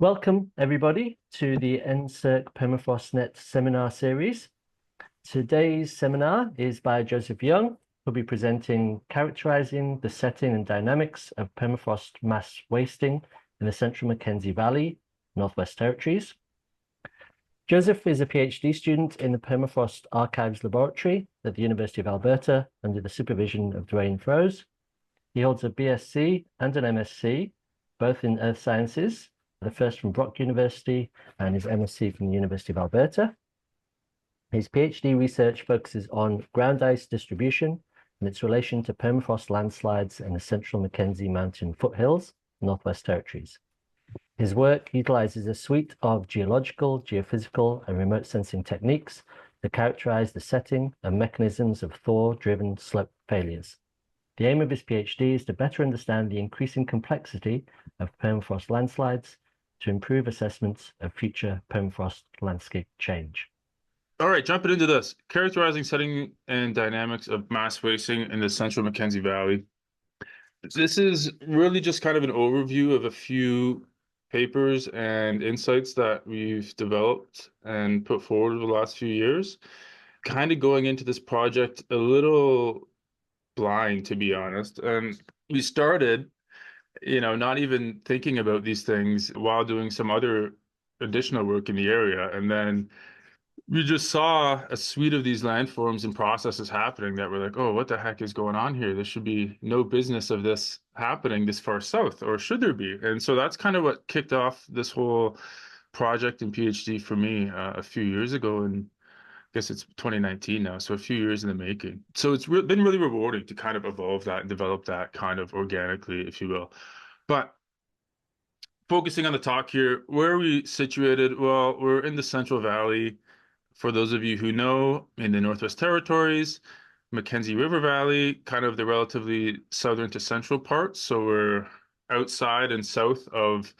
Welcome, everybody, to the NSERC PermafrostNet seminar series. Today's seminar is by Joseph Young, who'll be presenting Characterizing the Setting and Dynamics of Permafrost Mass Wasting in the Central Mackenzie Valley, Northwest Territories. Joseph is a PhD student in the Permafrost Archives Laboratory at the University of Alberta under the supervision of Dwayne Froese. He holds a BSc and an MSc, both in Earth Sciences, the first from Brock University and his MSc from the University of Alberta. His PhD research focuses on ground ice distribution and its relation to permafrost landslides in the Central Mackenzie Mountain foothills, Northwest Territories. His work utilizes a suite of geological, geophysical, and remote sensing techniques to characterize the setting and mechanisms of thaw-driven slope failures. The aim of his PhD is to better understand the increasing complexity of permafrost landslides to improve assessments of future permafrost landscape change. All right, jumping into this. Characterizing setting and dynamics of mass wasting in the Central Mackenzie Valley. This is really just kind of an overview of a few papers and insights that we've developed and put forward over the last few years. Kind of going into this project a little blind, to be honest. And we started, not even thinking about these things while doing some other additional work in the area. And then we just saw a suite of these landforms and processes happening that were like, oh, what the heck is going on here? There should be no business of this happening this far south, or should there be? And so that's kind of what kicked off this whole project and PhD for me a few years ago. And I guess it's 2019 now, so a few years in the making. So it's been really rewarding to kind of evolve that and develop that kind of organically, if you will. But focusing on the talk here, where are we situated? Well, we're in the Central Valley. For those of you who know, in the Northwest Territories, Mackenzie River Valley, kind of the relatively southern to central part. So we're outside and south of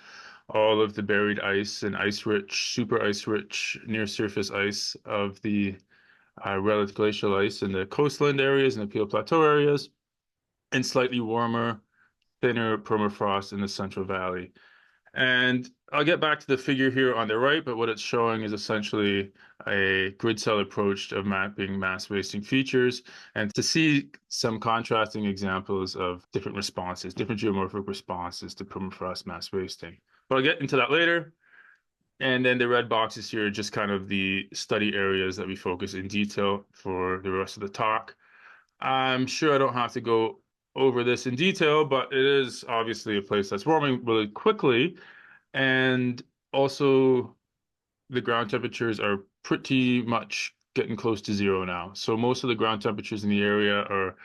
all of the buried ice and ice-rich, super ice-rich, near-surface ice of the relative glacial ice in the coastland areas and the Peel Plateau areas, and slightly warmer, thinner permafrost in the Central Valley. And I'll get back to the figure here on the right, but what it's showing is essentially a grid cell approach of mapping mass wasting features and to see some contrasting examples of different responses, different geomorphic responses to permafrost mass wasting. But I'll get into that later. And then the red boxes here are just kind of the study areas that we focus in detail for the rest of the talk. I'm sure I don't have to go over this in detail, but it is obviously a place that's warming really quickly. And also the ground temperatures are pretty much getting close to zero now. So most of the ground temperatures in the area are,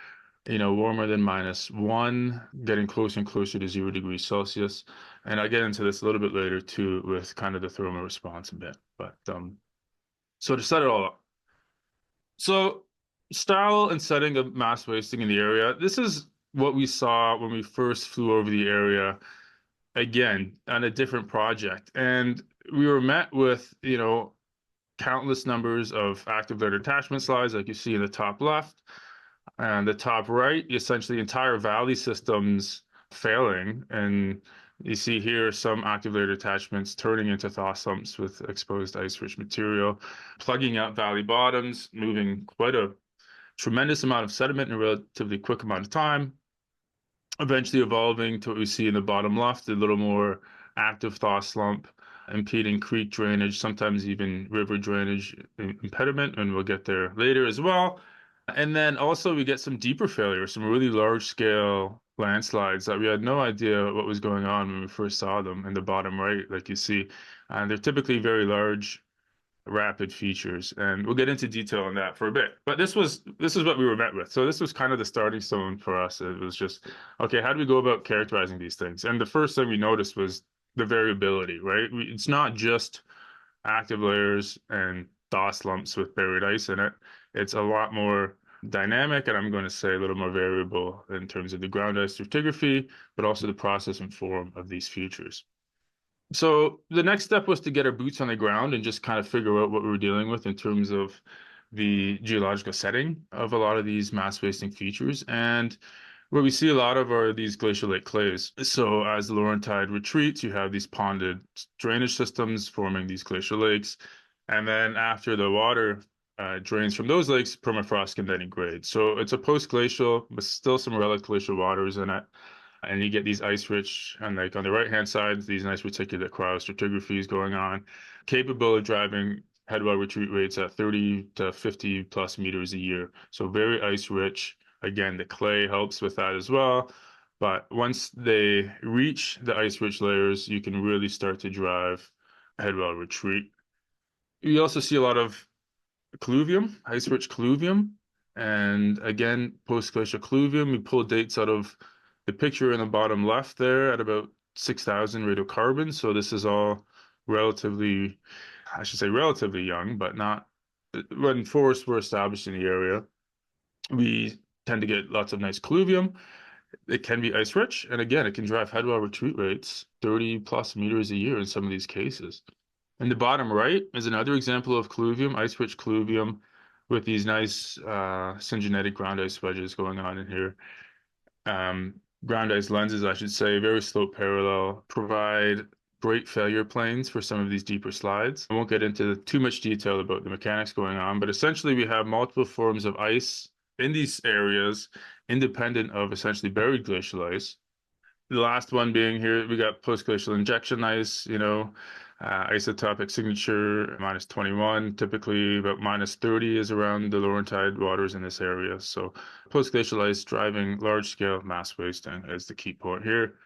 warmer than -1, getting closer and closer to 0 degrees Celsius. And I'll get into this a little bit later too with kind of the thermal response a bit. But so to set it all up. So style and setting of mass wasting in the area. This is what we saw when we first flew over the area, again, on a different project. And we were met with, countless numbers of active layer detachment slides, like you see in the top left. And the top right, essentially entire valley systems failing. And you see here some active layer detachments turning into thaw slumps with exposed ice-rich material, plugging out valley bottoms, moving quite a tremendous amount of sediment in a relatively quick amount of time, eventually evolving to what we see in the bottom left, a little more active thaw slump, impeding creek drainage, sometimes even river drainage impediment, and we'll get there later as well. And then also we get some deeper failure, some really large scale landslides that we had no idea what was going on when we first saw them in the bottom right, like you see. And they're typically very large, rapid features. And we'll get into detail on that for a bit. But this is what we were met with. So this was kind of the starting stone for us. It was just, okay, how do we go about characterizing these things? And the first thing we noticed was the variability, right? It's not just active layers and thaw slumps with buried ice in it. It's a lot more dynamic, and I'm going to say a little more variable in terms of the ground ice stratigraphy, but also the process and form of these features. So the next step was to get our boots on the ground and just kind of figure out what we were dealing with in terms of the geological setting of a lot of these mass wasting features. And What we see a lot of are these glacial lake clays. So as the Laurentide retreats, you have these ponded drainage systems forming these glacial lakes. And then after the water drains from those lakes, permafrost can then degrade. So it's a post-glacial, but still some relic glacial waters in it. And you get these ice-rich, and like on the right-hand side, these nice reticulate cryostratigraphies going on, capable of driving headwall retreat rates at 30 to 50 plus meters a year. So very ice-rich. Again, the clay helps with that as well. But once they reach the ice-rich layers, you can really start to drive headwall retreat. You also see a lot of colluvium, ice-rich colluvium, and again, post-glacial colluvium. We pull dates out of the picture in the bottom left there at about 6,000 radiocarbons. So this is all relatively, I should say relatively young, but not when forests were established in the area. We tend to get lots of nice colluvium. It can be ice-rich, and again, it can drive headwall retreat rates 30 plus meters a year in some of these cases. In the bottom right is another example of colluvium, ice-rich colluvium, with these nice syngenetic ground ice wedges going on in here. Ground ice lenses, I should say, very slope parallel, provide great failure planes for some of these deeper slides. I won't get into too much detail about the mechanics going on, but essentially we have multiple forms of ice in these areas, independent of essentially buried glacial ice. The last one being here, we got post-glacial injection ice, isotopic signature -21. Typically about -30 is around the Laurentide waters in this area. So post-glacial ice driving large-scale mass wasting is the key point here.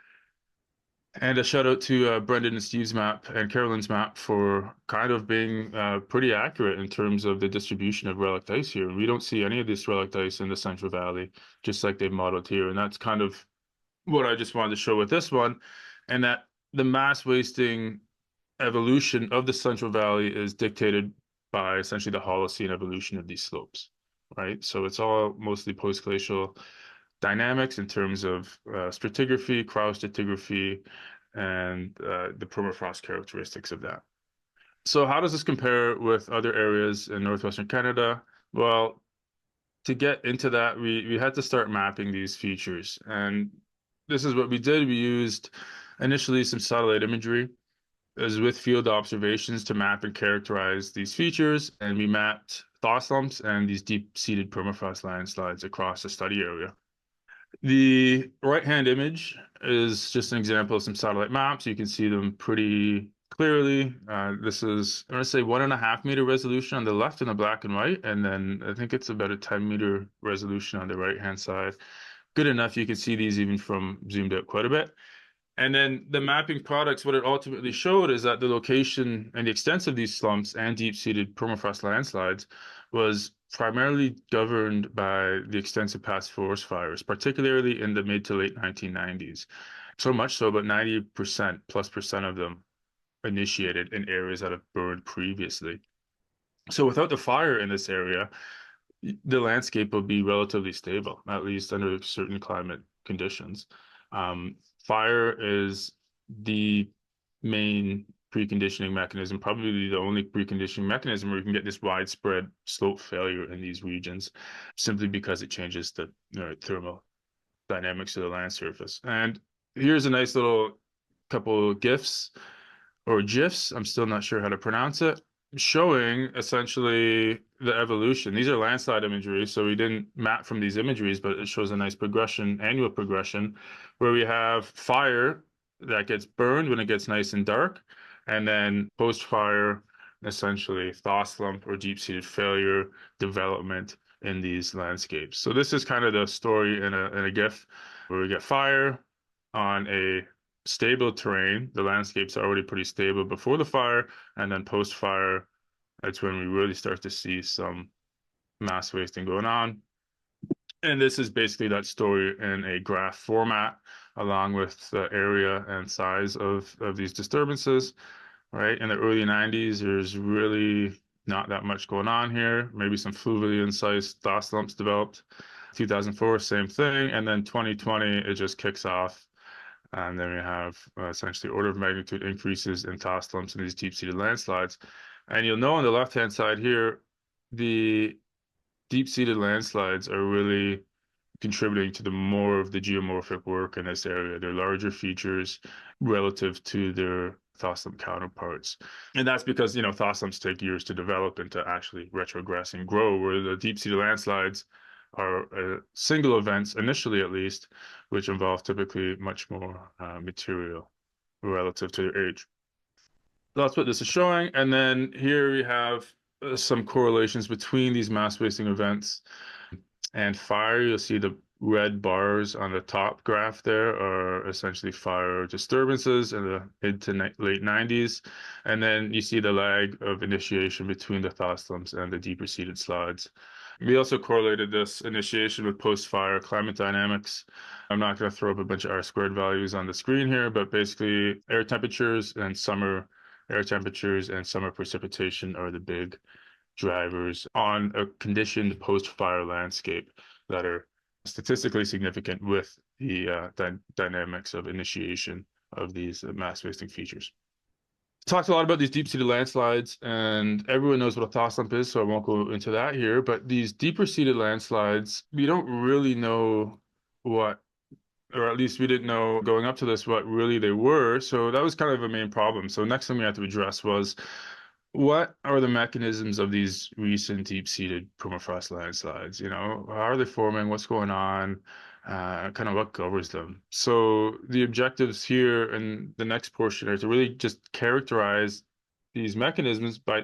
And a shout out to Brendan and Steve's map and Carolyn's map for kind of being pretty accurate in terms of the distribution of relic ice here. We don't see any of this relic ice in the Central Valley, just like they've modeled here. And that's kind of what I just wanted to show with this one, and that the mass wasting evolution of the Central Valley is dictated by essentially the Holocene evolution of these slopes, right? So it's all mostly post-glacial dynamics in terms of stratigraphy, cryostratigraphy, and the permafrost characteristics of that. So how does this compare with other areas in northwestern Canada? Well, to get into that, we had to start mapping these features. And this is what we did. We used initially some satellite imagery as with field observations to map and characterize these features. And we mapped thaw slumps and these deep-seated permafrost landslides across the study area. The right-hand image is just an example of some satellite maps. You can see them pretty clearly. This is, I'm going to say 1.5 meter resolution on the left in the black and white. And then I think it's about a 10-meter resolution on the right-hand side. Good enough. You can see these even from zoomed out quite a bit. And then the mapping products, what it ultimately showed is that the location and the extent of these slumps and deep-seated permafrost landslides was primarily governed by the extensive past forest fires, particularly in the mid to late 1990s. So much so, about 90% plus percent of them initiated in areas that have burned previously. So without the fire in this area, the landscape will be relatively stable, at least under certain climate conditions. Fire is the main preconditioning mechanism, probably the only preconditioning mechanism where you can get this widespread slope failure in these regions, simply because it changes the thermal dynamics of the land surface. And here's a nice little couple GIFs or GIFs, I'm still not sure how to pronounce it, showing essentially the evolution. These are landslide imagery, so we didn't map from these imageries, but it shows a nice progression, annual progression, where we have fire that gets burned when it gets nice and dark, and then post-fire, essentially thaw slump or deep-seated failure development in these landscapes. So this is kind of the story in a GIF, where we get fire on a stable terrain. The landscape's already pretty stable before the fire, and then post-fire, that's when we really start to see some mass wasting going on. And this is basically that story in a graph format, along with the area and size of these disturbances, right? In the early 90s, there's really not that much going on here. Maybe some fluvial-sized thaw slumps developed. 2004, same thing. And then 2020, it just kicks off. And then we have essentially order of magnitude increases in thaw slumps and these deep-seated landslides. And you'll know on the left-hand side here, the deep-seated landslides are really contributing to the more of the geomorphic work in this area. They're larger features relative to their thaw slump counterparts. And that's because, thaw slumps take years to develop and to actually retrogress and grow, where the deep-seated landslides are single events, initially at least, which involve typically much more material relative to their age. That's what this is showing. And then here we have some correlations between these mass wasting events and fire. You'll see the red bars on the top graph there are essentially fire disturbances in the mid to late 90s. And then you see the lag of initiation between the thaw slumps and the deeper seated slides. We also correlated this initiation with post-fire climate dynamics. I'm not going to throw up a bunch of R-squared values on the screen here, but basically air temperatures and summer air temperatures and summer precipitation are the big drivers on a conditioned post-fire landscape that are statistically significant with the dynamics of initiation of these mass wasting features. Talked a lot about these deep-seated landslides, and everyone knows what a thaw slump is, so I won't go into that here. But these deeper-seated landslides, we don't really know what, or at least we didn't know going up to this what really they were. So that was kind of a main problem. So next thing we had to address was, what are the mechanisms of these recent deep-seated permafrost landslides? How are they forming? What's going on? Kind of what covers them. So the objectives here in the next portion are to really just characterize these mechanisms by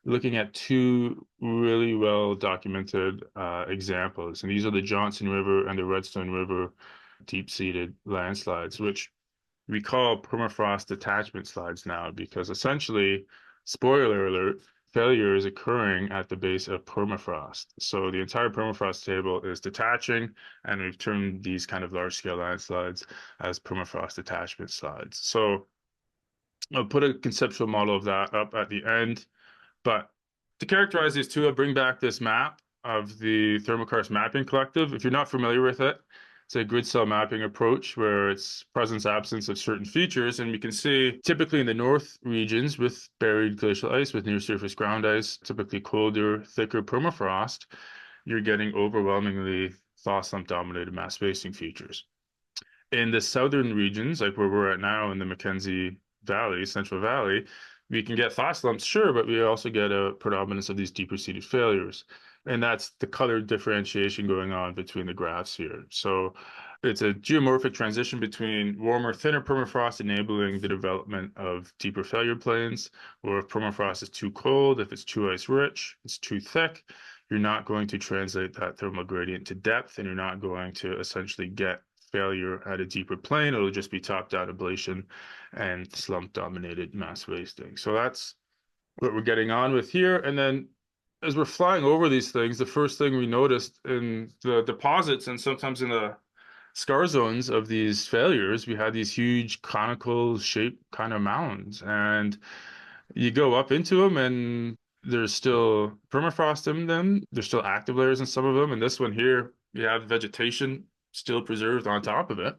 looking at two really well documented examples. And these are the Johnson River and the Redstone River deep-seated landslides, which we call permafrost detachment slides now, because essentially, spoiler alert, failure is occurring at the base of permafrost. So the entire permafrost table is detaching, and we've termed these kind of large-scale landslides as permafrost detachment slides. So I'll put a conceptual model of that up at the end. But to characterize these two, I'll bring back this map of the Thermokarst Mapping Collective. If you're not familiar with it, it's a grid cell mapping approach where it's presence absence of certain features. And we can see typically in the north regions with buried glacial ice, with near surface ground ice, typically colder, thicker permafrost, you're getting overwhelmingly thaw slump dominated mass wasting features. In the southern regions, like where we're at now in the Mackenzie Valley, Central Valley, we can get thaw slumps, sure, but we also get a predominance of these deeper seated failures. And that's the color differentiation going on between the graphs here. So it's a geomorphic transition between warmer, thinner permafrost, enabling the development of deeper failure plains, or if permafrost is too cold, if it's too ice rich, it's too thick, you're not going to translate that thermal gradient to depth, and you're not going to essentially get failure at a deeper plane. It'll just be top-down ablation and slump-dominated mass wasting. So that's what we're getting on with here. And then as we're flying over these things, the first thing we noticed in the deposits and sometimes in the scar zones of these failures, we had these huge conical shaped kind of mounds. And you go up into them and there's still permafrost in them. There's still active layers in some of them. And this one here, you have vegetation still preserved on top of it.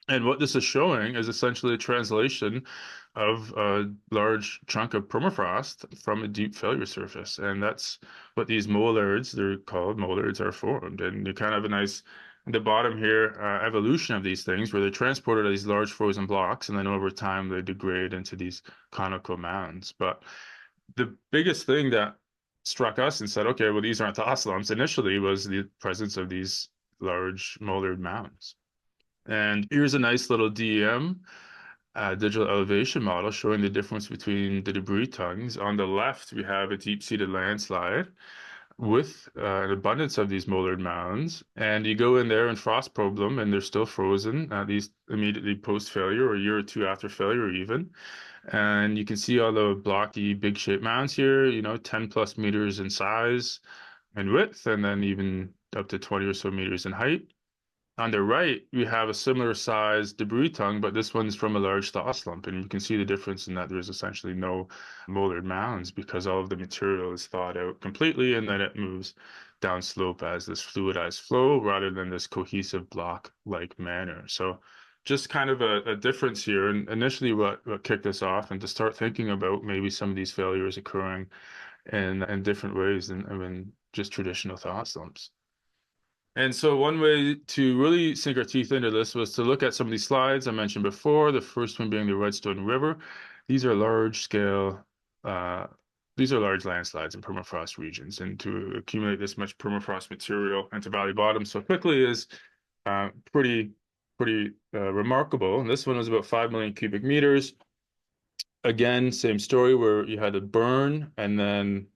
And what this is showing is essentially a translation of a large chunk of permafrost from a deep failure surface. And that's what these mollards, they're called mollards, are formed. And you kind of have a nice, at the bottom here, evolution of these things where they're transported as these large frozen blocks, and then over time they degrade into these conical mounds. But the biggest thing that struck us and said, okay, well, these aren't thaw slumps initially, was the presence of these large mollard mounds. And here's a nice little DEM, digital elevation model, showing the difference between the debris tongues. On the left, we have a deep-seated landslide with an abundance of these mollard mounds. And you go in there and frost probe them, and they're still frozen, at least immediately post-failure, or a year or two after failure even. And you can see all the blocky, big-shaped mounds here, 10 plus meters in size and width, and then even up to 20 or so meters in height. On the right, we have a similar size debris tongue, but this one's from a large thaw slump. And you can see the difference in that there's essentially no mollard mounds because all of the material is thawed out completely, and then it moves downslope as this fluidized flow rather than this cohesive block-like manner. So just kind of a difference here. And initially what kicked us off and to start thinking about maybe some of these failures occurring in different ways than just traditional thaw slumps. And so one way to really sink our teeth into this was to look at some of these slides I mentioned before, the first one being the Redstone River. These are large scale, uh, these are large landslides in permafrost regions. And to accumulate this much permafrost material into valley bottom so quickly is pretty remarkable. And this one was about 5 million cubic meters. Again, same story where you had a burn and then,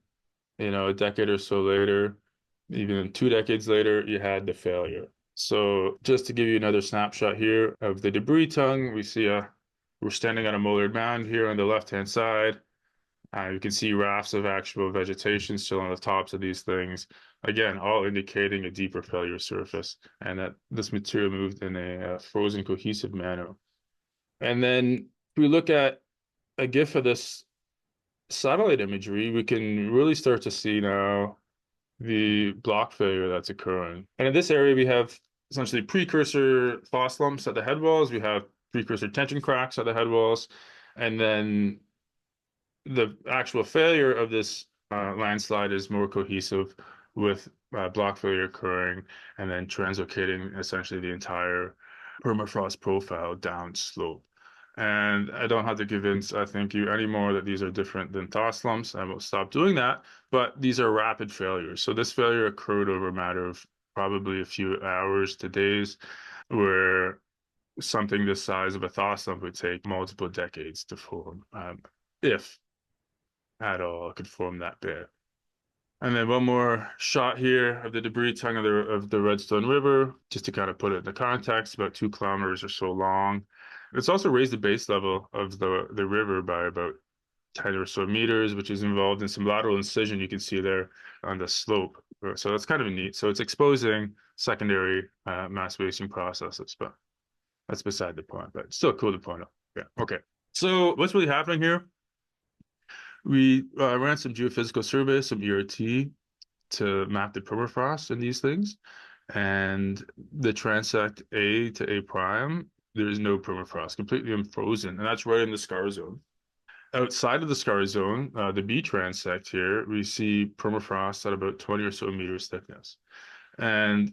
a decade or so later, even 2 decades later, you had the failure. So just to give you another snapshot here of the debris tongue, we're standing on a molded mound here on the left-hand side. You can see rafts of actual vegetation still on the tops of these things. Again, all indicating a deeper failure surface and that this material moved in a frozen cohesive manner. And then if we look at a GIF of this satellite imagery, we can really start to see now the block failure that's occurring. And in this area, we have essentially precursor thaw slumps at the head walls. We have precursor tension cracks at the head walls. And then the actual failure of this landslide is more cohesive with block failure occurring and then translocating essentially the entire permafrost profile down slope. And I don't have to convince, I think, you anymore that these are different than thaw slumps. I will stop doing that, but these are rapid failures. So this failure occurred over a matter of probably a few hours to days, where something this size of a thaw slump would take multiple decades to form, if at all it could form that big. And then one more shot here of the debris tongue of the Redstone River, just to kind of put it in the context, about 2 kilometers or so long. It's also raised the base level of the river by about 10 or so meters, which is involved in some lateral incision you can see there on the slope. So that's kind of neat. So it's exposing secondary mass wasting processes, but that's beside the point, but it's still cool to point out. Yeah, okay. So what's really happening here? We ran some geophysical surveys, some ERT, to map the permafrost in these things. And the transect A to A prime, there is no permafrost, completely unfrozen. And that's right in the scar zone. Outside of the scar zone, the B transect here, we see permafrost at about 20 or so meters thickness. And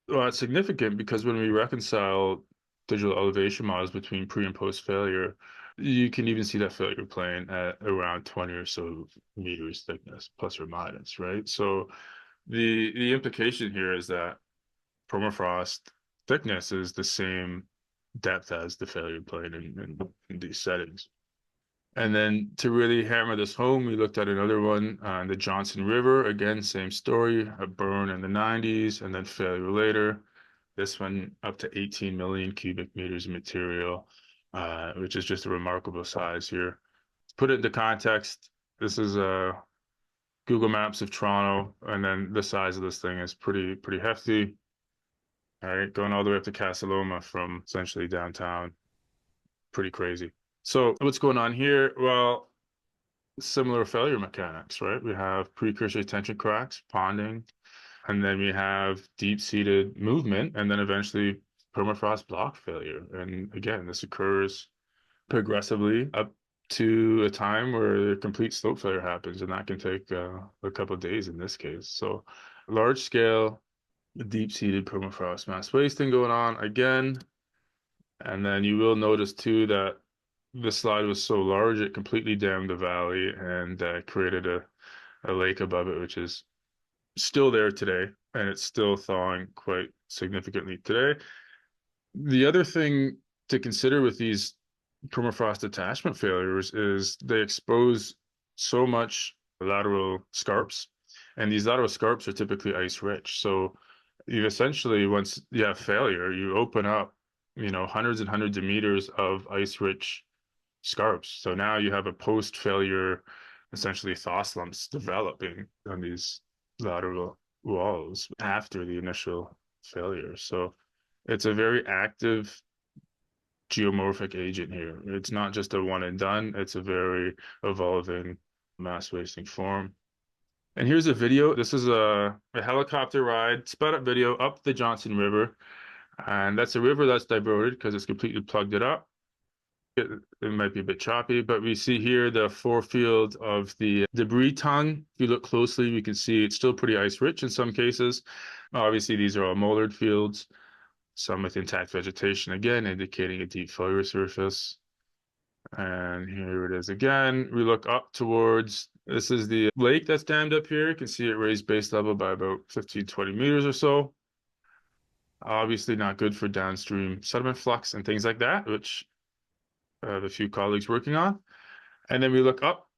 well, it's significant because when we reconcile digital elevation models between pre and post failure, you can even see that failure plane at around 20 or so meters thickness, plus or minus, right? So the implication here is that permafrost thickness is the same depth as the failure plane in these settings. And then to really hammer this home, we looked at another one on the Johnson River. Again, same story, a burn in the 90s and then failure later. This one up to 18 million cubic meters of material, which is just a remarkable size here. To put it into context, this is Google Maps of Toronto, and then the size of this thing is pretty hefty. All right, going all the way up to Casa Loma from essentially downtown. Pretty crazy. So what's going on here? Well, similar failure mechanics, right? We have precursor tension cracks, ponding, and then we have deep-seated movement, and then eventually permafrost block failure. And again, this occurs progressively up to a time where complete slope failure happens, and that can take a couple of days in this case. So large-scale, deep-seated permafrost mass wasting going on again. And then you will notice too that the slide was so large it completely dammed the valley and created a lake above it, which is still there today, and it's still thawing quite significantly today. The other thing to consider with these permafrost detachment failures is they expose so much lateral scarps, and these lateral scarps are typically ice rich. So you essentially, once you have failure, you open up, hundreds and hundreds of meters of ice rich scarps. So now you have a post failure, essentially thaw slumps developing on these lateral walls after the initial failure. So it's a very active geomorphic agent here. It's not just a one and done, it's a very evolving mass wasting form. And here's a video. This is a helicopter ride, sped up video up the Johnson River. And that's a river that's diverted because it's completely plugged it up. it might be a bit choppy, but we see here the forefield of the debris tongue. If you look closely, we can see it's still pretty ice rich in some cases. Obviously, these are all molded fields, some with intact vegetation, again, indicating a deep failure surface. And here it is again. We look up towards, this is the lake that's dammed up here. You can see it raised base level by about 15, 20 meters or so. Obviously not good for downstream sediment flux and things like that, which I have a few colleagues working on. And then we look up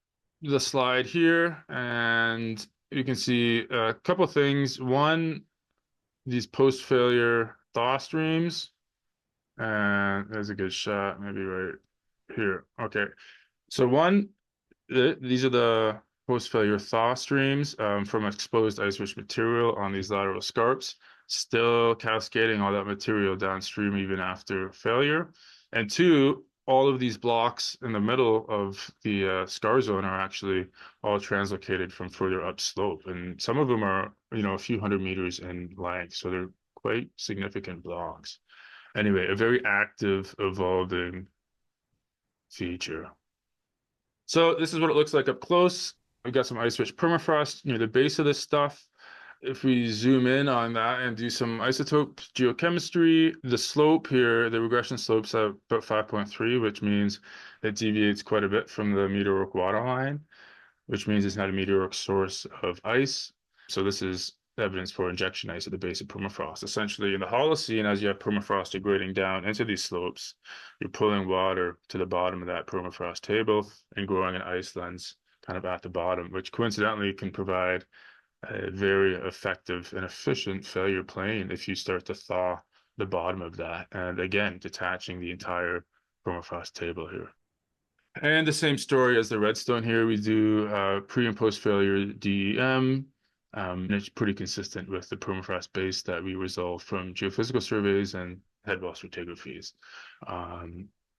the slide here and you can see a couple things. One, these post-failure thaw streams. And there's a good shot, maybe right here. Okay. So one, these are the post-failure thaw streams from exposed ice-rich material on these lateral scarps, still cascading all that material downstream even after failure. And two, all of these blocks in the middle of the scar zone are actually all translocated from further upslope. And some of them are, a few hundred meters in length. So they're quite significant blocks. Anyway, a very active, evolving feature. So this is what it looks like up close. We've got some ice-rich permafrost near the base of this stuff. If we zoom in on that and do some isotope geochemistry, the slope here, the regression slope's at about 5.3, which means it deviates quite a bit from the meteoric waterline, which means it's not a meteoric source of ice. So this is evidence for injection ice at the base of permafrost. Essentially, in the Holocene, as you have permafrost degrading down into these slopes, you're pulling water to the bottom of that permafrost table and growing an ice lens kind of at the bottom, which coincidentally can provide a very effective and efficient failure plane if you start to thaw the bottom of that. And again, detaching the entire permafrost table here. And the same story as the redstone here, we do pre and post failure DEM. And it's pretty consistent with the permafrost base that we resolved from geophysical surveys and headwall stratigraphies.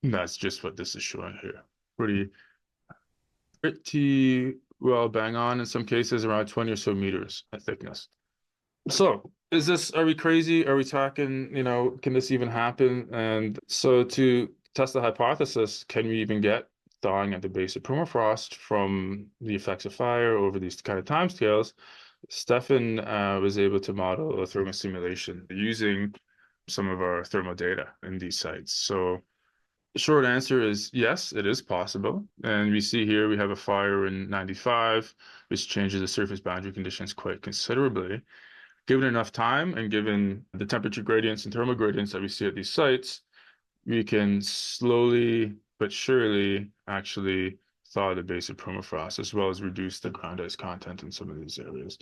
That's just what this is showing here. Pretty well bang on in some cases, around 20 or so meters of thickness. So are we crazy? Are we talking, can this even happen? And so to test the hypothesis, can we even get thawing at the base of permafrost from the effects of fire over these kind of timescales? Stefan was able to model a thermal simulation using some of our thermal data in these sites. So the short answer is yes, it is possible. And we see here we have a fire in 95, which changes the surface boundary conditions quite considerably. Given enough time and given the temperature gradients and thermal gradients that we see at these sites, we can slowly but surely actually thaw the base of permafrost, as well as reduce the ground ice content in some of these areas.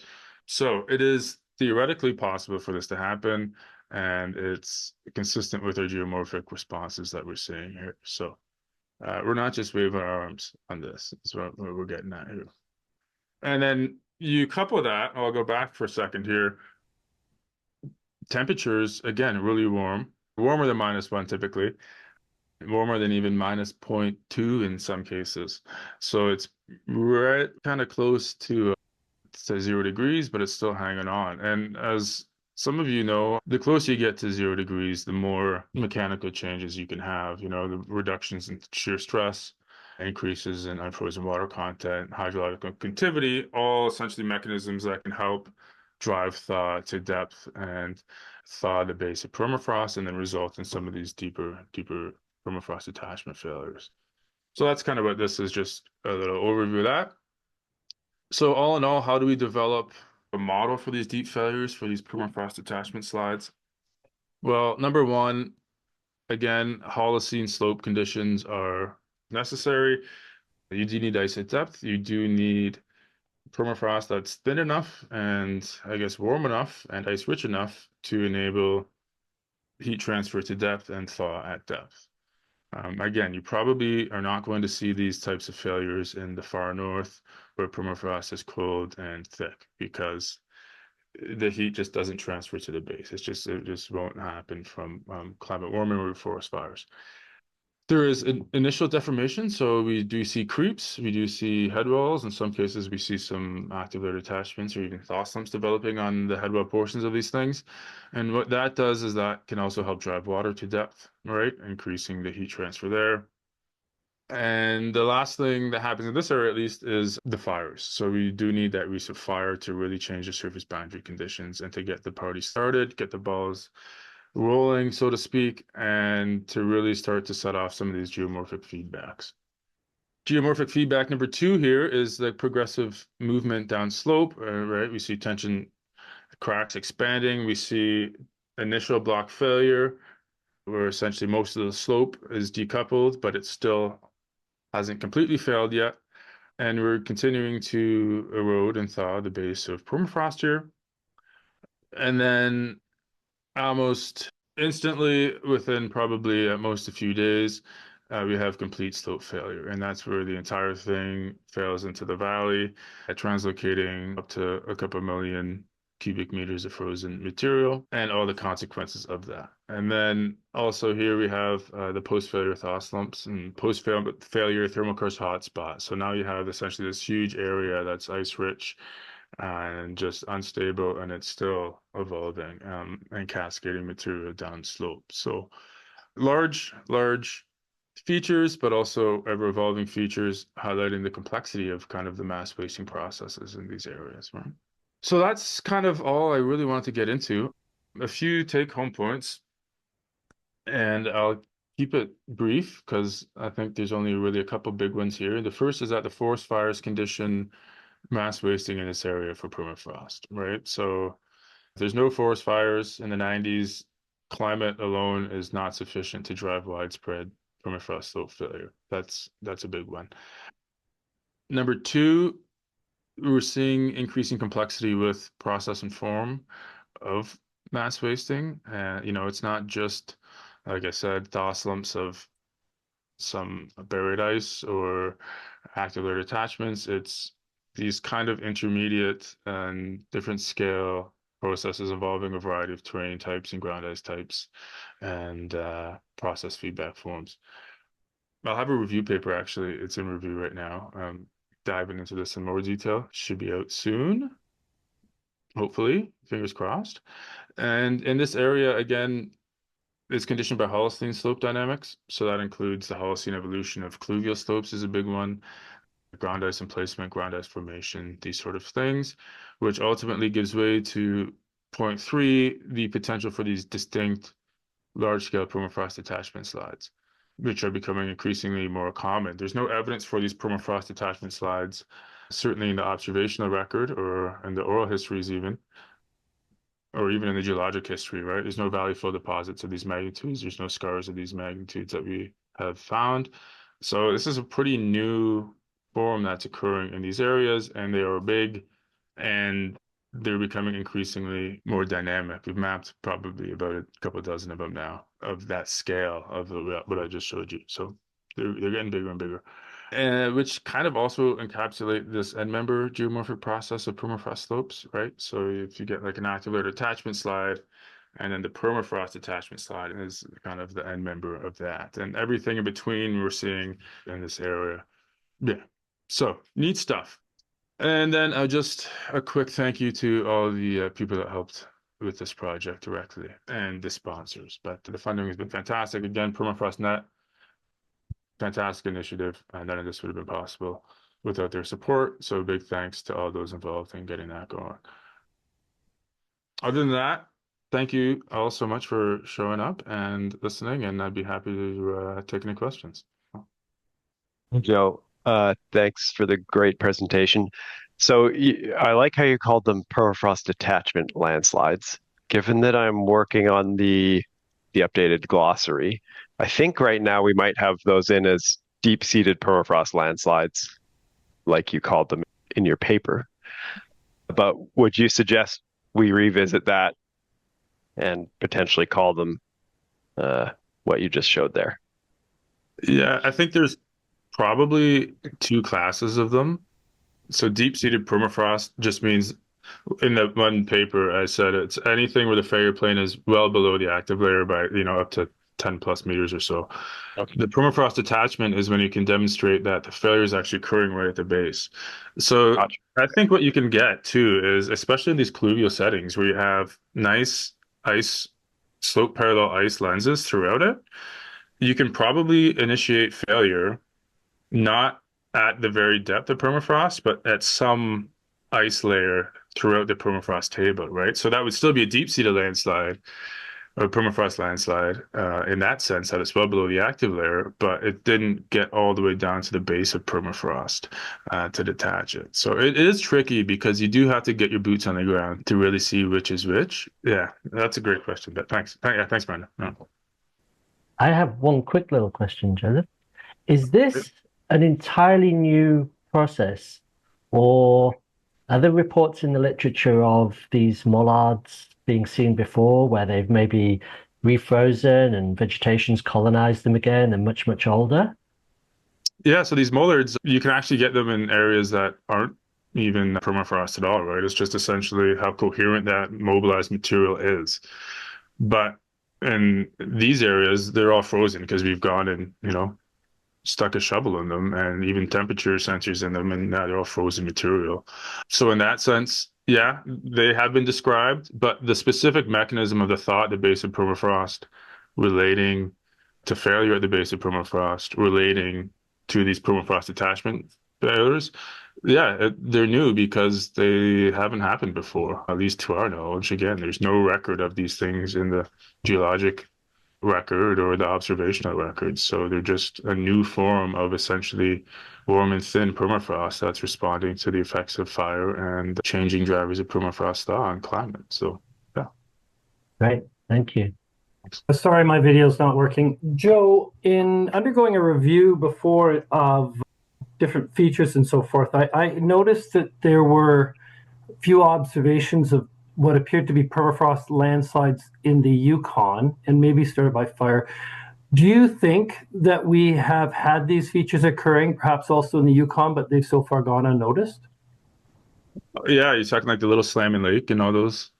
So it is theoretically possible for this to happen, and it's consistent with our geomorphic responses that we're seeing here. So we're not just waving our arms on this. That's what we're getting at here. And then you couple that, I'll go back for a second here. Temperatures, again, really warm, warmer than -1 typically, warmer than even -0.2 in some cases. So it's right kind of close to 0 degrees, but it's still hanging on. And as some of you know, the closer you get to 0 degrees, the more mechanical changes you can have, the reductions in shear stress, increases in unfrozen water content, hydrological conductivity, all essentially mechanisms that can help drive thaw to depth and thaw the base of permafrost and then result in some of these deeper permafrost detachment failures. So that's kind of what this is, just a little overview of that. So all in all, how do we develop a model for these deep failures, for these permafrost detachment slides? Well, number one, again, Holocene slope conditions are necessary. You do need ice at depth. You do need permafrost that's thin enough and I guess warm enough and ice rich enough to enable heat transfer to depth and thaw at depth. Again, you probably are not going to see these types of failures in the far north where permafrost is cold and thick because the heat just doesn't transfer to the base. It just won't happen from climate warming or forest fires. There is an initial deformation, so we do see creeps, we do see headwalls. In some cases, we see some active layer detachments or even thaw slumps developing on the headwall portions of these things. And what that does is that can also help drive water to depth, right? Increasing the heat transfer there. And the last thing that happens in this area, at least, is the fires. So we do need that recent fire to really change the surface boundary conditions and to get the party started, get the balls rolling, so to speak, and to really start to set off some of these geomorphic feedbacks. Geomorphic feedback number two here is the progressive movement down slope, right? We see tension cracks expanding. We see initial block failure, where essentially most of the slope is decoupled, but it still hasn't completely failed yet. And we're continuing to erode and thaw the base of permafrost here. And then almost instantly, within probably at most a few days, we have complete slope failure. And that's where the entire thing fails into the valley, translocating up to a couple million cubic meters of frozen material and all the consequences of that. And then also here we have the post-failure thaw slumps and post-failure thermal crust hotspot. So now you have essentially this huge area that's ice-rich and just unstable, and it's still evolving and cascading material down slope. So large features, but also ever evolving features, highlighting the complexity of kind of the mass wasting processes in these areas, right? So that's kind of all I really wanted to get into. A few take-home points, and I'll keep it brief because I think there's only really a couple big ones here. The first is that the forest fires condition mass wasting in this area for permafrost, right? So if there's no forest fires in the 90s, climate alone is not sufficient to drive widespread permafrost slope failure. That's a big one. Number two, we're seeing increasing complexity with process and form of mass wasting. It's not just, like I said, thaw slumps of some buried ice or active layer detachments. It's these kind of intermediate and different scale processes involving a variety of terrain types and ground ice types and process feedback forms. I'll have a review paper, actually. It's in review right now. Diving into this in more detail. Should be out soon, hopefully, fingers crossed. And in this area, again, it's conditioned by Holocene slope dynamics. So that includes the Holocene evolution of cluvial slopes is a big one, ground ice emplacement, ground ice formation, these sort of things, which ultimately gives way to point three, the potential for these distinct large-scale permafrost detachment slides, which are becoming increasingly more common. There's no evidence for these permafrost detachment slides, certainly in the observational record or in the oral histories even, or even in the geologic history, right? There's no valley flow deposits of these magnitudes. There's no scars of these magnitudes that we have found. So this is a pretty new form that's occurring in these areas, and they are big, and they're becoming increasingly more dynamic. We've mapped probably about a couple dozen of them now of that scale of what I just showed you. So they're getting bigger and bigger. Which kind of also encapsulate this end member geomorphic process of permafrost slopes, right? So if you get like an active layer detachment slide, and then the permafrost detachment slide is kind of the end member of that, and everything in between we're seeing in this area. Yeah, so neat stuff. And then just a quick thank you to all the people that helped with this project directly and the sponsors. But the funding has been fantastic. Again, PermafrostNet, fantastic initiative, and none of this would have been possible without their support. So big thanks to all those involved in getting that going. Other than that, thank you all so much for showing up and listening, and I'd be happy to take any questions. Joe, thanks for the great presentation. So I like how you called them permafrost detachment landslides. Given that I'm working on the updated glossary, I think right now we might have those in as deep-seated permafrost landslides, like you called them in your paper. But would you suggest we revisit that and potentially call them what you just showed there? Yeah, I think there's probably two classes of them. So deep-seated permafrost just means in the one paper I said it's anything where the failure plane is well below the active layer by, up to 10 plus meters or so. Okay. The permafrost detachment is when you can demonstrate that the failure is actually occurring right at the base. So Gotcha. I think what you can get too is, especially in these cluvial settings where you have nice ice, slope parallel ice lenses throughout it, you can probably initiate failure not at the very depth of permafrost, but at some ice layer throughout the permafrost table, right? So that would still be a deep-seated landslide or permafrost landslide in that sense that it's well below the active layer, but it didn't get all the way down to the base of permafrost to detach it. So it is tricky because you do have to get your boots on the ground to really see which is which. Yeah, that's a great question. But thanks. Yeah, thanks, Brandon. No. I have one quick little question, Joseph. Is this an entirely new process, or are there reports in the literature of these mollards being seen before where they've maybe refrozen and vegetation's colonized them again and much, much older? Yeah, so these mollards, you can actually get them in areas that aren't even permafrost at all, right? It's just essentially how coherent that mobilized material is. But in these areas, they're all frozen because we've gone and, stuck a shovel in them and even temperature sensors in them, and now they're all frozen material. So in that sense, yeah, they have been described, but the specific mechanism of the thaw at the base of permafrost relating to failure at the base of permafrost, relating to these permafrost detachment failures, yeah, they're new because they haven't happened before, at least to our knowledge. Again, there's no record of these things in the geologic record or the observational record. So they're just a new form of essentially warm and thin permafrost that's responding to the effects of fire and changing drivers of permafrost thaw and climate. So, yeah. Great, thank you. Sorry, my video's not working. Joe, in undergoing a review before of different features and so forth, I noticed that there were a few observations of what appeared to be permafrost landslides in the Yukon and maybe started by fire. Do you think that we have had these features occurring, perhaps also in the Yukon, but they've so far gone unnoticed? Yeah, you're talking like the Little Slamming Lake and all those.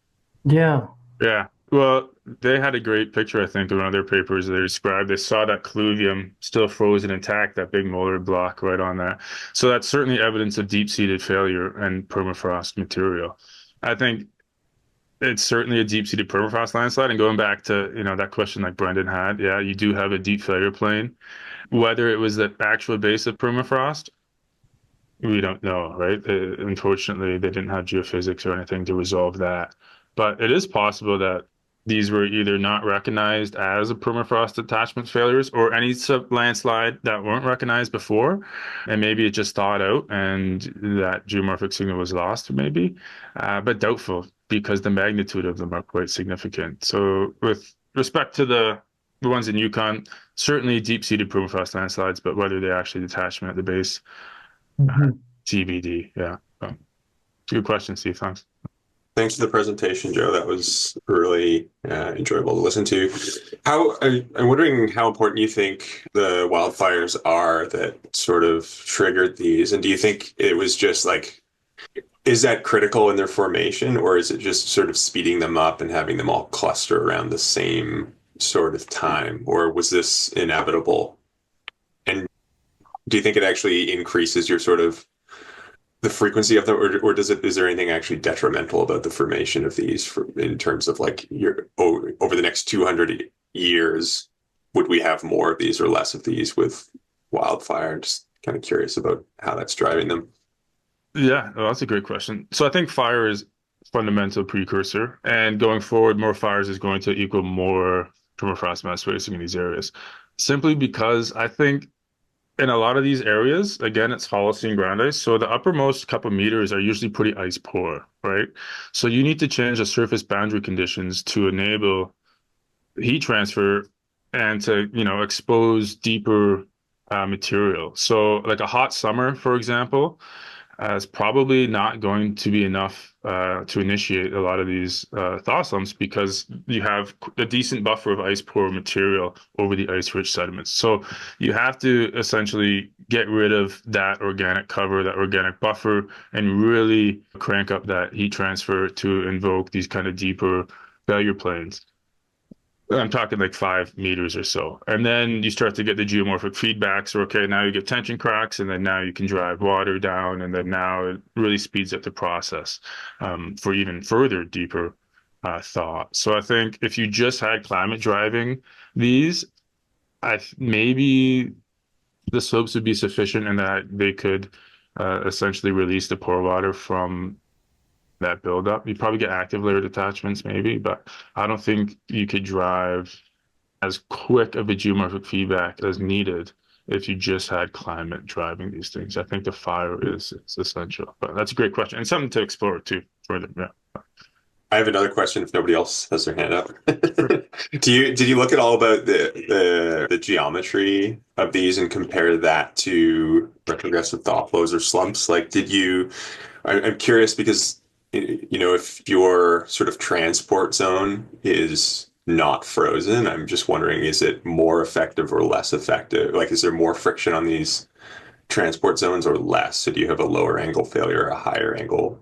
Yeah. Yeah. Well, they had a great picture, I think, in one of their papers they described. They saw that colluvium still frozen intact, that big molar block right on that. So that's certainly evidence of deep-seated failure and permafrost material. I think it's certainly a deep-seated permafrost landslide. And going back to, that question like Brendan had, yeah, you do have a deep failure plane. Whether it was the actual base of permafrost, we don't know, right? Unfortunately, they didn't have geophysics or anything to resolve that. But it is possible that these were either not recognized as a permafrost detachment failures or any landslide that weren't recognized before. And maybe it just thawed out and that geomorphic signal was lost, maybe. But doubtful because the magnitude of them are quite significant. So with respect to the ones in Yukon, certainly deep-seated permafrost landslides, but whether they actually detachment at the base, TBD. Yeah. Good question, Steve. Thanks. Thanks for the presentation, Joe. That was really enjoyable to listen to. I'm wondering how important you think the wildfires are that sort of triggered these, and do you think it was just like, is that critical in their formation, or is it just sort of speeding them up and having them all cluster around the same sort of time, or was this inevitable? And do you think it actually increases your sort of the frequency of them, or is there anything actually detrimental about the formation of these in terms of like over the next 200 years, would we have more of these or less of these with wildfire? I'm just kind of curious about how that's driving them. Yeah, well, that's a great question. So I think fire is a fundamental precursor, and going forward, more fires is going to equal more permafrost mass wasting in these areas. Simply because I think in a lot of these areas, again, it's Holocene ground ice. So the uppermost couple meters are usually pretty ice poor, right? So you need to change the surface boundary conditions to enable heat transfer and to, expose deeper material. So like a hot summer, for example, is probably not going to be enough to initiate a lot of these thaw slumps because you have a decent buffer of ice poor material over the ice-rich sediments. So you have to essentially get rid of that organic cover, that organic buffer, and really crank up that heat transfer to invoke these kind of deeper failure planes. I'm talking like 5 meters or so. And then you start to get the geomorphic feedback. So, okay, now you get tension cracks, and then now you can drive water down. And then now it really speeds up the process for even further deeper thaw. So I think if you just had climate driving these, maybe the slopes would be sufficient in that they could essentially release the pore water from that buildup. You probably get active layer detachments maybe, but I don't think you could drive as quick of a geomorphic feedback as needed if you just had climate driving these things. I think the fire is essential, but that's a great question and something to explore too further. Yeah. I have another question if nobody else has their hand up. Did you look at all about the geometry of these and compare that to retrogressive thaw flows or slumps? Like, I'm curious because, if your sort of transport zone is not frozen, I'm just wondering, is it more effective or less effective? Like, is there more friction on these transport zones or less? So do you have a lower angle failure, a higher angle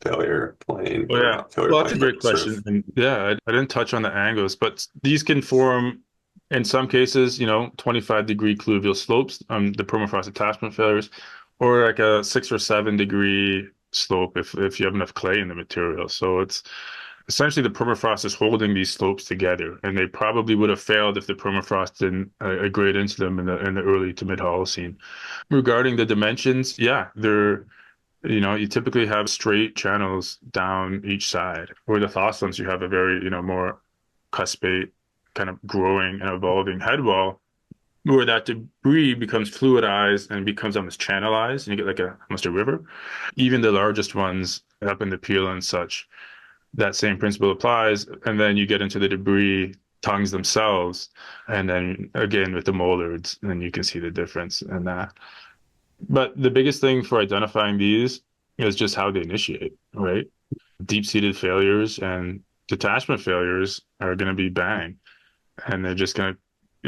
failure plane? Well, yeah, Failure well, that's a plane, great question. And yeah, I didn't touch on the angles, but these can form in some cases, 25-degree cluvial slopes, the permafrost detachment failures, or like a 6 or 7-degree slope if you have enough clay in the material. So it's essentially the permafrost is holding these slopes together, and they probably would have failed if the permafrost didn't grade into them in the early to mid Holocene. Regarding the dimensions, yeah, you typically have straight channels down each side. Where the thaw slumps, you have a very, more cuspate kind of growing and evolving head wall, where that debris becomes fluidized and becomes almost channelized, and you get like almost a river. Even the largest ones up in the peel and such, that same principle applies. And then you get into the debris tongues themselves, and then again with the moldards, and you can see the difference in that. But the biggest thing for identifying these is just how they initiate, right? Deep-seated failures and detachment failures are going to be bang, and they're just going to,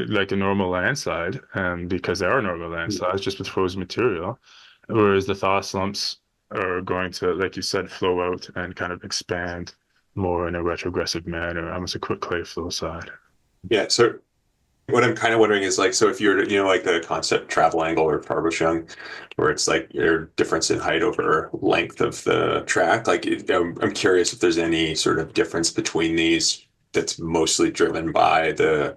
like a normal landslide, because there are normal landslides just with frozen material, whereas the thaw slumps are going to, like you said, flow out and kind of expand more in a retrogressive manner, almost a quick clay flow side. Yeah, so what I'm kind of wondering is like, so if you're, like the concept travel angle or Parvashung, where it's like your difference in height over length of the track, like I'm curious if there's any sort of difference between these that's mostly driven by the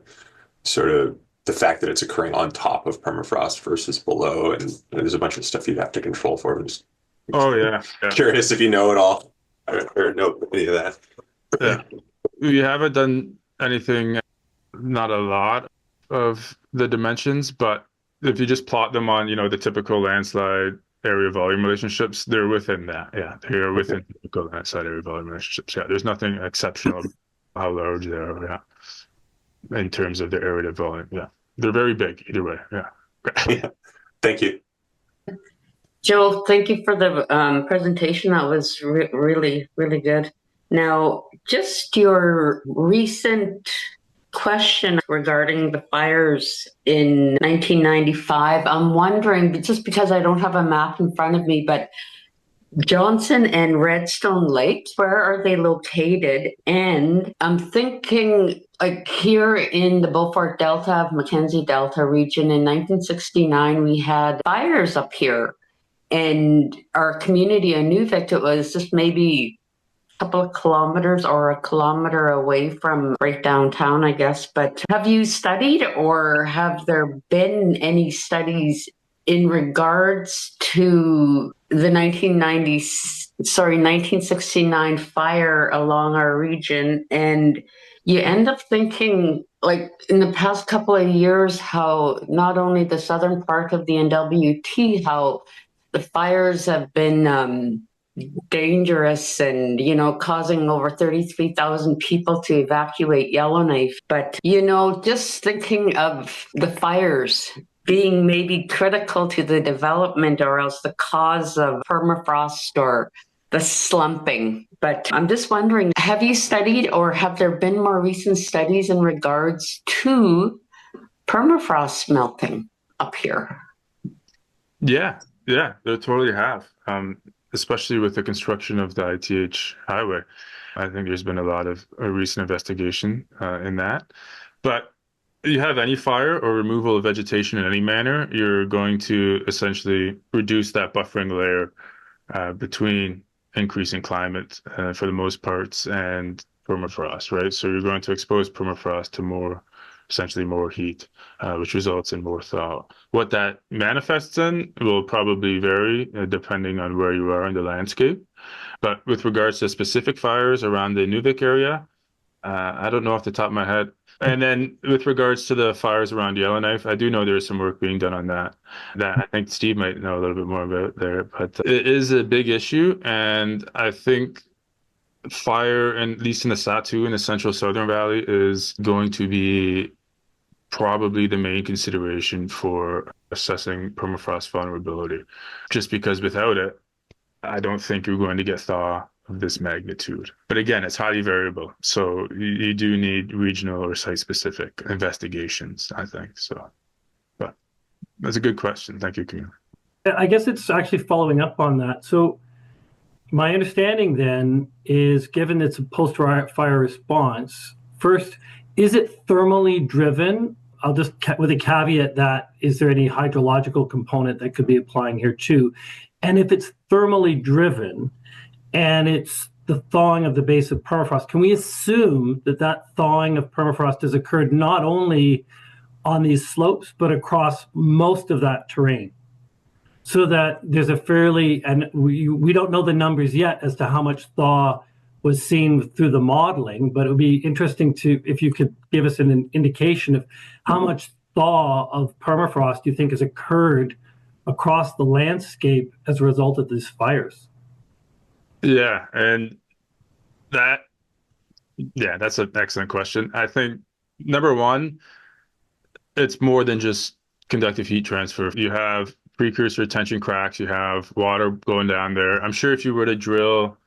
sort of the fact that it's occurring on top of permafrost versus below, and there's a bunch of stuff you'd have to control for. I'm just Oh yeah, yeah. curious if you know it all or know any of that. Yeah. We haven't done anything, not a lot of the dimensions, but if you just plot them on, the typical landslide area volume relationships, they're within that. Yeah, they're within typical landslide area volume relationships. Yeah, there's nothing exceptional how large they are. Yeah, in terms of the area to volume. Yeah, they're very big either way. Yeah. Yeah. Thank you. Joel, thank you for the presentation. That was really, really good. Now, just your recent question regarding the fires in 1995. I'm wondering, just because I don't have a map in front of me, but Johnson and Redstone Lakes, where are they located? And I'm thinking, like here in the Beaufort Delta of Mackenzie Delta region in 1969, we had fires up here. And our community in Nuvik, it was just maybe a couple of kilometers or a kilometer away from right downtown, I guess. But have you studied, or have there been any studies in regards to the 1969 fire along our region? And you end up thinking, like in the past couple of years, how not only the southern part of the NWT, how the fires have been dangerous and, causing over 33,000 people to evacuate Yellowknife. But, just thinking of the fires being maybe critical to the development or else the cause of permafrost or the slumping. But I'm just wondering, have you studied, or have there been more recent studies in regards to permafrost melting up here? Yeah, they totally have. Especially with the construction of the ITH highway. I think there's been a lot of recent investigation in that. But you have any fire or removal of vegetation in any manner, you're going to essentially reduce that buffering layer between increasing climate for the most parts and permafrost, right? So you're going to expose permafrost to more essentially more heat, which results in more thaw. What that manifests in will probably vary depending on where you are in the landscape. But with regards to specific fires around the Nuvik area, I don't know off the top of my head. And then with regards to the fires around Yellowknife, I do know there's some work being done on that I think Steve might know a little bit more about there. But it is a big issue, and I think fire, and at least in the Satu in the central southern valley, is going to be probably the main consideration for assessing permafrost vulnerability. Just because without it, I don't think you're going to get thaw of this magnitude. But again, it's highly variable. So you do need regional or site-specific investigations, I think. So, but that's a good question. Thank you, Camille. I guess it's actually following up on that. So my understanding then is, given it's a post-fire response, first, is it thermally driven? I'll just, with a caveat that, is there any hydrological component that could be applying here too? And if it's thermally driven and it's the thawing of the base of permafrost, can we assume that that thawing of permafrost has occurred not only on these slopes, but across most of that terrain? So that there's a fairly, and we don't know the numbers yet as to how much thaw was seen through the modeling, but it would be interesting to, if you could give us an indication of how much thaw of permafrost you think has occurred across the landscape as a result of these fires. Yeah, and that's an excellent question. I think number one, it's more than just conductive heat transfer. You have precursor tension cracks, you have water going down there. I'm sure if you were to drill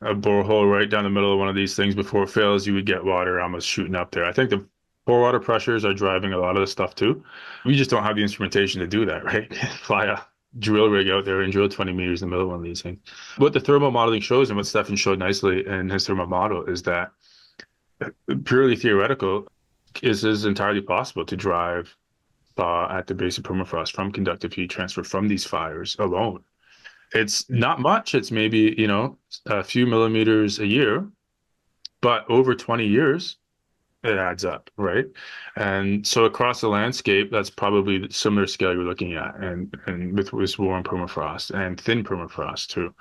a borehole right down the middle of one of these things before it fails, you would get water almost shooting up there. I think the pore water pressures are driving a lot of this stuff too. We just don't have the instrumentation to do that, right? Fly a drill rig out there and drill 20 meters in the middle of one of these things. What the thermal modeling shows, and what Stefan showed nicely in his thermal model, is that purely theoretical, is entirely possible to drive thaw at the base of permafrost from conductive heat transfer from these fires alone. It's not much. It's maybe, a few millimeters a year, but over 20 years, it adds up, right? And so across the landscape, that's probably the similar scale you're looking at, and with warm permafrost and thin permafrost too.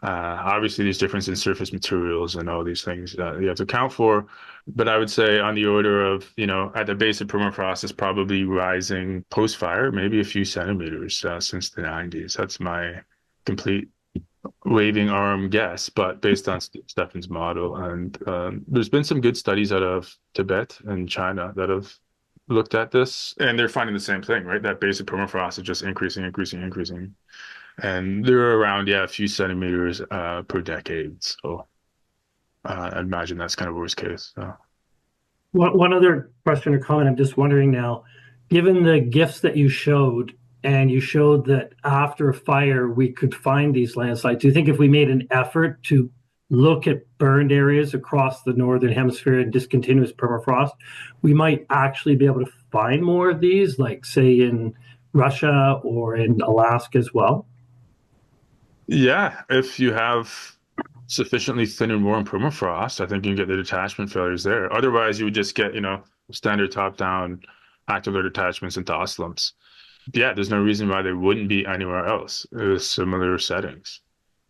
Obviously, there's difference in surface materials and all these things that you have to account for. But I would say on the order of, at the base of permafrost, is probably rising post-fire, maybe a few centimeters since the 90s. That's my complete waving arm guess, but based on Stefan's model. And there's been some good studies out of Tibet and China that have looked at this, and they're finding the same thing, right? That base of permafrost is just increasing. And they're around, a few centimeters per decade. So I imagine that's kind of worst case. So. One other question or comment, I'm just wondering now, given the GIFs that you showed, and you showed that after a fire, we could find these landslides. Do you think if we made an effort to look at burned areas across the northern hemisphere and discontinuous permafrost, we might actually be able to find more of these, like say in Russia or in Alaska as well? Yeah, if you have sufficiently thin and warm permafrost, I think you can get the detachment failures there. Otherwise, you would just get, standard top-down active layer detachments and thaw slumps. Yeah, there's no reason why they wouldn't be anywhere else with similar settings.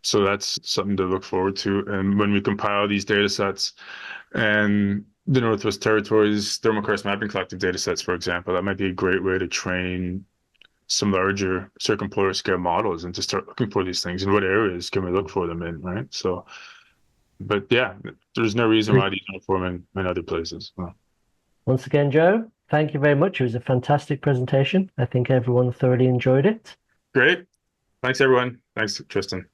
So that's something to look forward to. And when we compile these data sets and the Northwest Territories thermokarst mapping collective data sets, for example, that might be a great way to train some larger circumpolar scale models and to start looking for these things. And what areas can we look for them in, right? So, but yeah, there's no reason why these aren't forming in other places. Well. Once again, Joe, thank you very much. It was a fantastic presentation. I think everyone thoroughly enjoyed it. Great. Thanks, everyone. Thanks, Tristan.